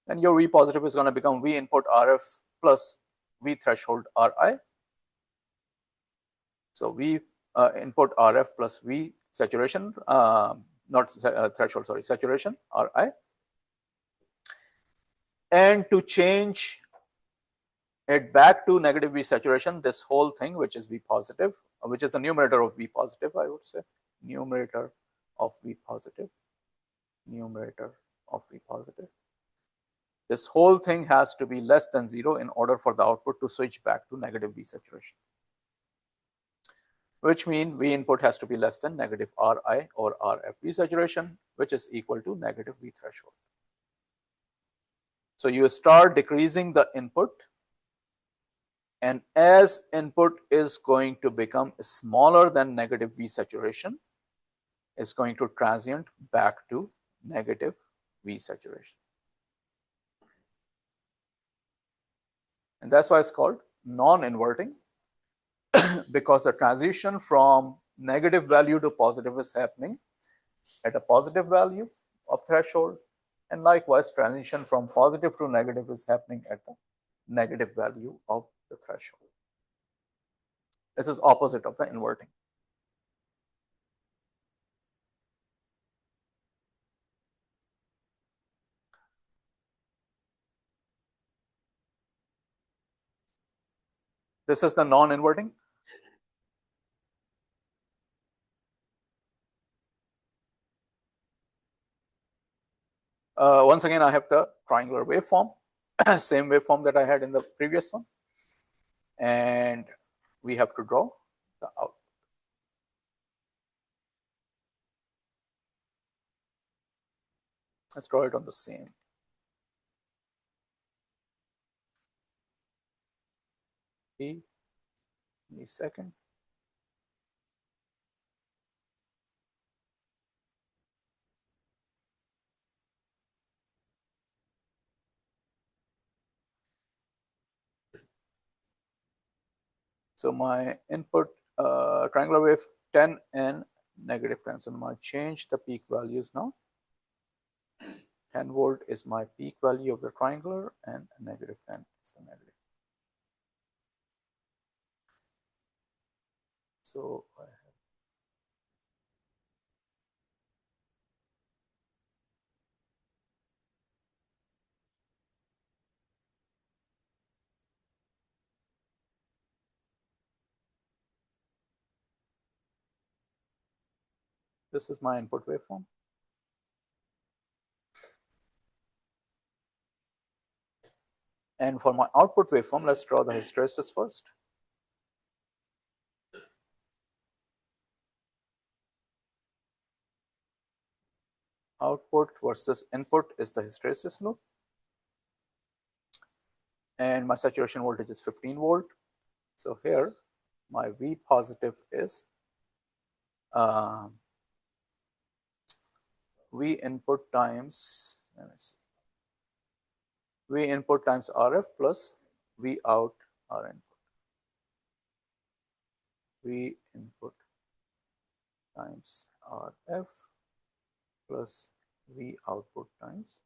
A: then your V positive is going to become V input RF plus V threshold RI. So V input RF plus V saturation, threshold, sorry, saturation RI. And to change it back to negative V saturation, this whole thing, which is V positive, which is the numerator of V positive, I would say, numerator of V positive, numerator of V positive. This whole thing has to be less than 0 in order for the output to switch back to negative V saturation, which means V input has to be less than negative RI or RF V saturation, which is equal to negative V threshold. So you start decreasing the input, and as input is going to become smaller than negative V saturation, it's going to transient back to negative V saturation. And that's why it's called non-inverting, because the transition from negative value to positive is happening at a positive value of threshold, and likewise transition from positive to negative is happening at the negative value of the threshold. This is opposite of the inverting. This is the non-inverting. Once again, I have the triangular waveform, same waveform that I had in the previous one, and we have to draw the output. Let's draw it on the same. Second. So my input triangular wave 10 and negative 10. So I change the peak values now. 10 volt is my peak value of the triangular, and negative 10 is the negative. So I have this is my input waveform. And for my output waveform, let's draw the hysteresis first. Output versus input is the hysteresis loop. And my saturation voltage is 15 volt. So here, my V positive is V input times, let me see, V input times RF plus V out R input. V input times RF plus V output times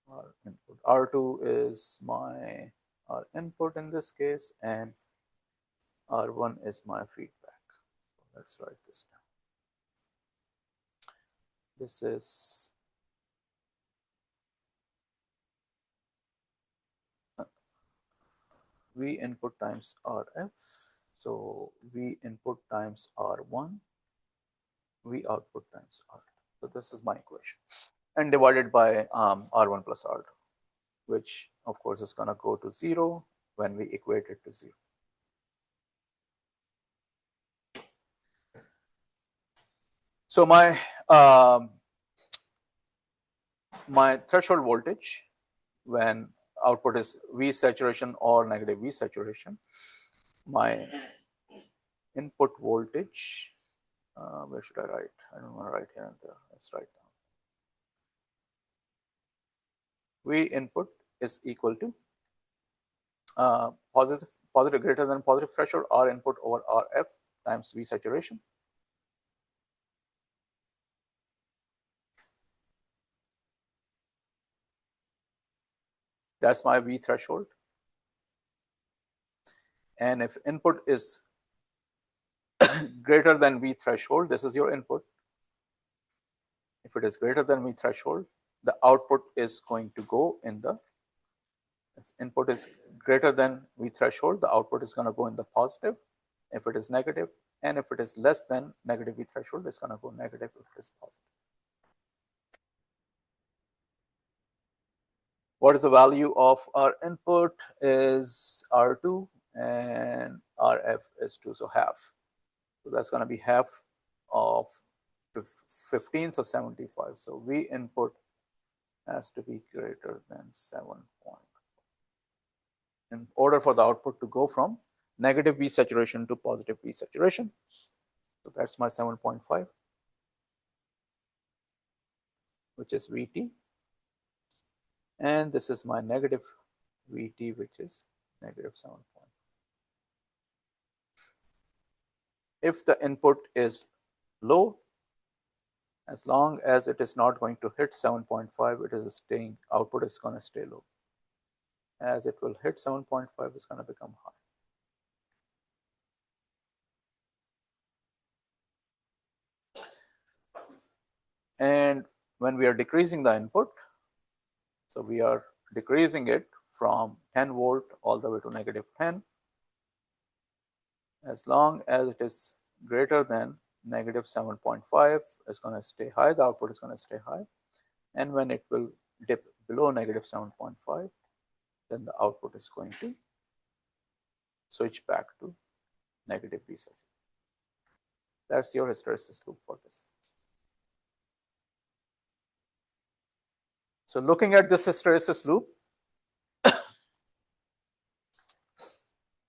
A: R input. R2 is my R input in this case, and R1 is my feedback. So let's write this down. This is V input times RF. So V input times R1, V output times R2. So this is my equation. And divided by R1 plus R2, which of course is going to go to 0 when we equate it to 0. So my my threshold voltage when output is V saturation or negative V saturation, my input voltage, where should I write? I don't want to write here and there. Let's write down. V input is equal to positive greater than positive threshold R input over RF times V saturation. That's my V threshold. And if input is greater than V threshold, this is your input. If it is greater than V threshold, the output is going to go in the, input is greater than V threshold, the output is going to go in the positive if it is negative, and if it is less than negative V threshold, it's going to go negative if it is positive. What is the value of our input is R2 and RF is 2, so half. So that's going to be half of 15, so 75. So V input has to be greater than 7 point. In order for the output to go from negative V saturation to positive V saturation. So that's my 7.5, which is VT. And this is my negative VT, which is negative 7. If the input is low, as long as it is not going to hit 7.5, it is staying, output is going to stay low. As it will hit 7.5, it's going to become high. And when we are decreasing the input, so we are decreasing it from 10 volt all the way to negative 10. As long as it is greater than negative 7.5, it's going to stay high, the output is going to stay high. and when it will dip below negative 7.5, then the output is going to switch back to negative V saturation. That's your hysteresis loop for this. So looking at this hysteresis loop,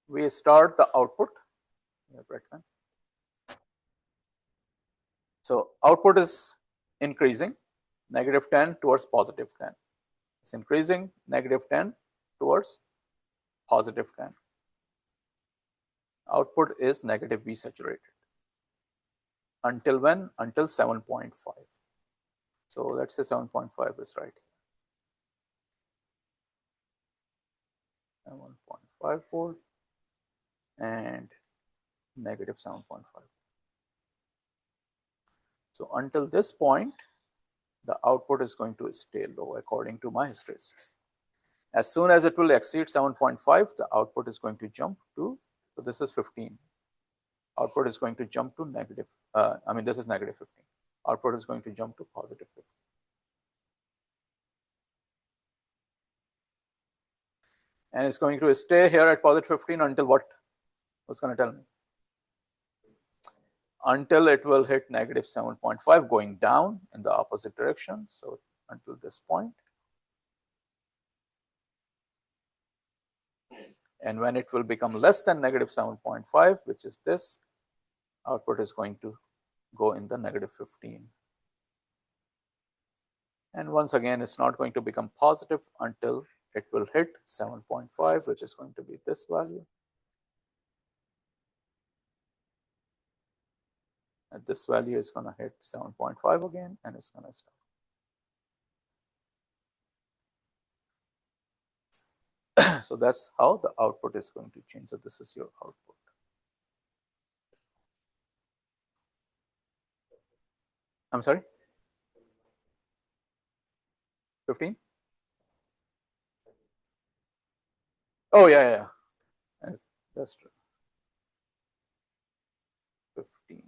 A: we start the output. So output is increasing, negative 10 towards positive 10. It's increasing, negative 10 towards positive 10. Output is negative V saturated. Until when? Until 7.5. So let's say 7.5 is right here. 1.5 volt and negative 7.5. So until this point, the output is going to stay low according to my hysteresis. As soon as it will exceed 7.5, the output is going to jump to, so this is 15. Output is going to jump to negative, this is negative 15. Output is going to jump to positive 15. And it's going to stay here at positive 15 until what? What's going to tell me? Until it will hit negative 7.5, going down in the opposite direction. So until this point. And when it will become less than negative 7.5, which is this, output is going to go in the negative 15. And once again, it's not going to become positive until it will hit 7.5, which is going to be this value. And this value is going to hit 7.5 again, and it's going to stop. So that's how the output is going to change. So this is your output. I'm sorry? 15? Oh, yeah. That's true. 15.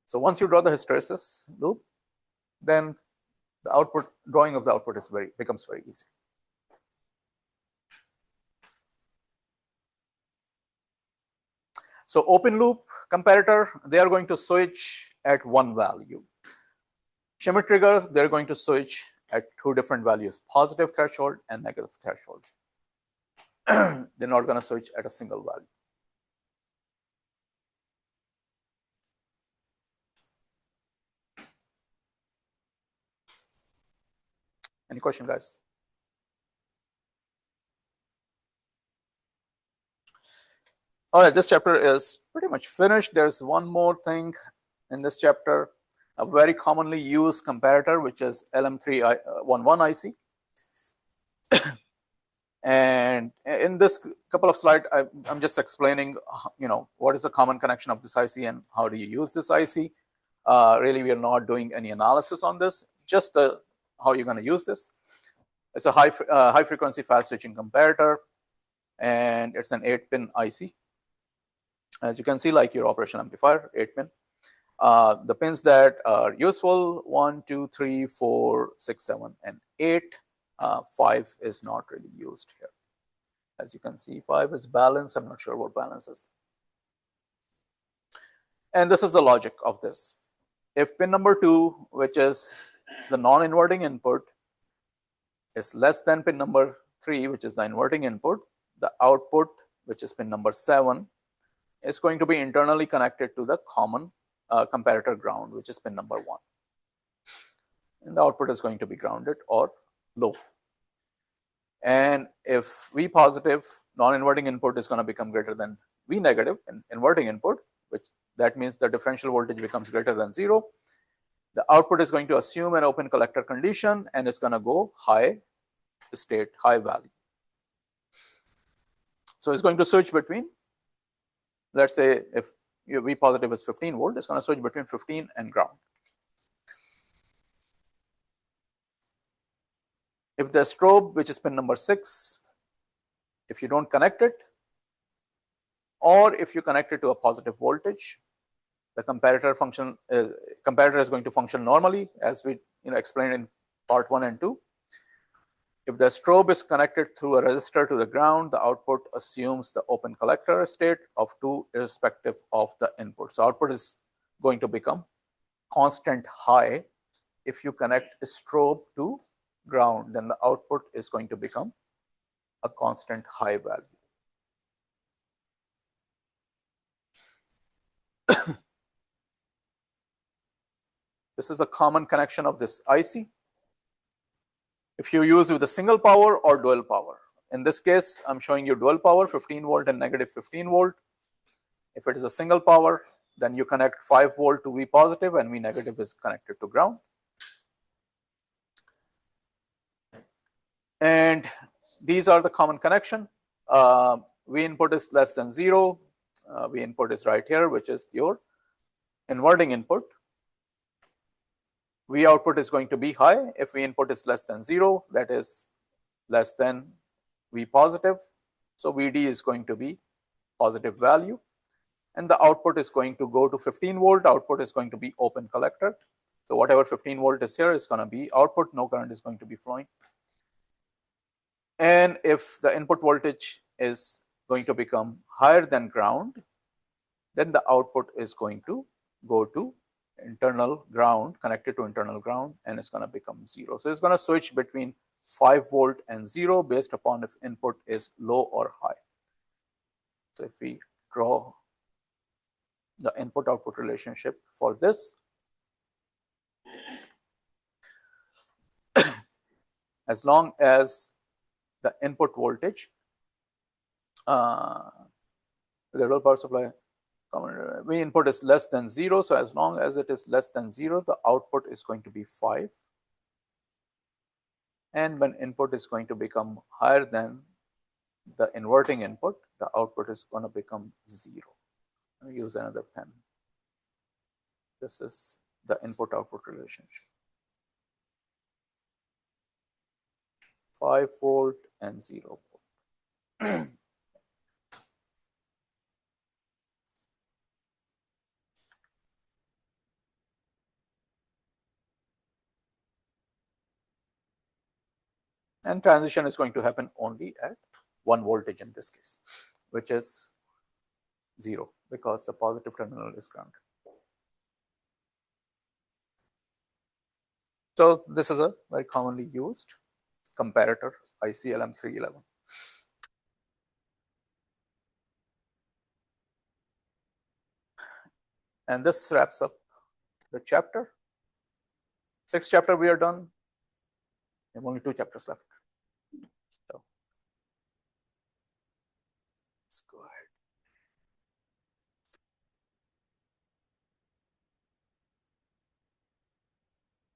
A: So once you draw the hysteresis loop, then the output, drawing of the output becomes very easy. So open loop comparator, they are going to switch at one value. Schmitt trigger, they're going to switch at two different values, positive threshold and negative threshold. They're not going to switch at a single value. Any question, guys? All right, this chapter is pretty much finished. There's one more thing in this chapter, a very commonly used comparator, which is LM311 IC. And in this couple of slides, I'm just explaining, what is the common connection of this IC and how do you use this IC. Really, we are not doing any analysis on this, just how you're going to use this. It's a high frequency fast switching comparator, and it's an 8-pin IC. As you can see, like your operation amplifier, 8-pin. The pins that are useful, 1, 2, 3, 4, 6, 7, and 8. 5 is not really used here. As you can see, 5 is balance. I'm not sure what balance is. And this is the logic of this. If pin number 2, which is the non-inverting input, is less than pin number 3, which is the inverting input, the output, which is pin number 7, is going to be internally connected to the common comparator ground, which is pin number 1. And the output is going to be grounded or low. And if V positive non-inverting input is going to become greater than V negative in inverting input, which that means the differential voltage becomes greater than 0, the output is going to assume an open collector condition and it's going to go high state, high value. So it's going to switch between, let's say if your V positive is 15 volt, it's going to switch between 15 and ground. If the strobe, which is pin number 6, if you don't connect it, or if you connect it to a positive voltage, the comparator is going to function normally, as we explained in part 1 and 2. If the strobe is connected through a resistor to the ground, the output assumes the open collector state of 2 irrespective of the input. So output is going to become constant high. If you connect a strobe to ground, then the output is going to become a constant high value. This is a common connection of this IC. If you use with a single power or dual power. In this case, I'm showing you dual power, 15 volt and negative 15 volt. If it is a single power, then you connect 5 volt to V positive and V negative is connected to ground. And these are the common connection. V input is less than 0. V input is right here, which is your inverting input. V output is going to be high. If V input is less than 0, that is less than V positive. So VD is going to be positive value. And the output is going to go to 15 volt. Output is going to be open collector. So whatever 15 volt is here is going to be output. No current is going to be flowing. And if the input voltage is going to become higher than ground, then the output is going to go to internal ground, connected to internal ground, and it's going to become 0. So it's going to switch between 5 volt and 0 based upon if input is low or high. So if we draw the input output relationship for this, as long as the input voltage, the low power supply, V input is less than 0. So as long as it is less than 0, the output is going to be 5. And when input is going to become higher than the inverting input, the output is going to become 0. Let me use another pen. This is the input output relationship. 5 volt and 0 volt. And transition is going to happen only at 1 voltage in this case, which is 0 because the positive terminal is grounded. So this is a very commonly used comparator IC LM311. And this wraps up the chapter. 6th chapter we are done. We have only 2 chapters left.